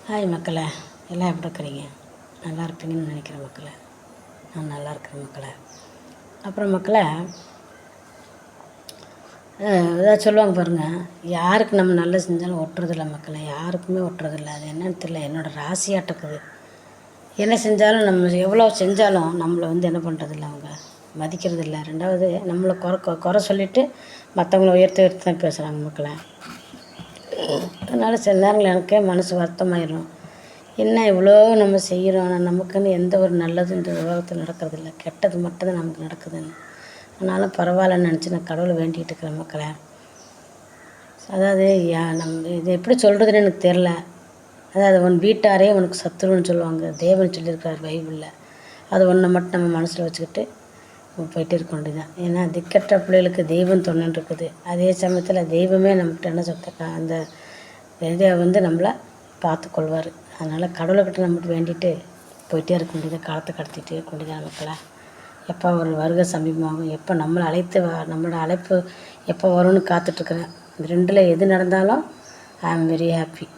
Hi மக்களே, எல்லாம் எப்படி இருக்கிறீங்க? நல்லா இருப்பீங்கன்னு நினைக்கிறேன் மக்களே. நான் நல்லா இருக்கிறேன் மக்களே. அப்புறம் மக்களே, ஏதாவது சொல்லுவாங்க பாருங்கள், யாருக்கு நம்ம நல்லது செஞ்சாலும் ஒட்டுறதில்ல மக்களே, யாருக்குமே ஒட்டுறதில்ல. அது என்னன்னு தெரியல, என்னோடய ராசியாட்டக்குது. என்ன செஞ்சாலும் நம்ம எவ்வளோ செஞ்சாலும் நம்மளை என்ன பண்ணுறதில்ல, அவங்க மதிக்கிறதில்ல. ரெண்டாவது நம்மளை குறை சொல்லிவிட்டு மற்றவங்கள உயர்த்தி தான் பேசுகிறாங்க மக்களே. அதனால் சில நேரங்கள் எனக்கே மனசு வருத்தமாயிடும். என்ன இவ்வளோ நம்ம செய்கிறோம், ஆனால் நமக்குன்னு எந்த ஒரு நல்லதும் இந்த உலகத்தில் நடக்கிறதில்ல, கெட்டது மட்டும்தான் நமக்கு நடக்குதுன்னு. ஆனாலும் பரவாயில்லன்னு நினச்சி நான் கடவுளை வேண்டிகிட்டு இருக்கிறேன் மக்களே. அதாவது நம்ம இது எப்படி சொல்கிறதுன்னு எனக்கு தெரில. அதாவது உன் வீட்டாரே உனக்கு சத்துருன்னு சொல்லுவாங்க, தேவன் சொல்லியிருக்கிறார் பைபிளில். அது ஒன்றை மட்டும் நம்ம மனசில் வச்சுக்கிட்டு போயிட்டே இருக்க வேண்டியதான். ஏன்னா திக்கற்ற பிள்ளைகளுக்கு தெய்வம் தொண்ணுன்னு இருக்குது. அதே சமயத்தில் தெய்வமே நம்மகிட்ட என்ன சொல்லிருக்கா, அந்த இதை நம்மளை பார்த்துக்கொள்வார். அதனால் கடவுள்கிட்ட நம்மகிட்ட வேண்டிட்டு போயிட்டே இருக்க வேண்டியதை, காலத்தை கடத்திட்டே இருக்க வேண்டியதான் மக்களை. எப்போ ஒரு வருகை சமீபமாகும், எப்போ நம்மளை அழைத்து நம்மளோட அழைப்பு எப்போ வரும்னு காத்துட்ருக்குறேன். இந்த ரெண்டில் எது நடந்தாலும் ஐ ஆம் வெரி ஹாப்பி.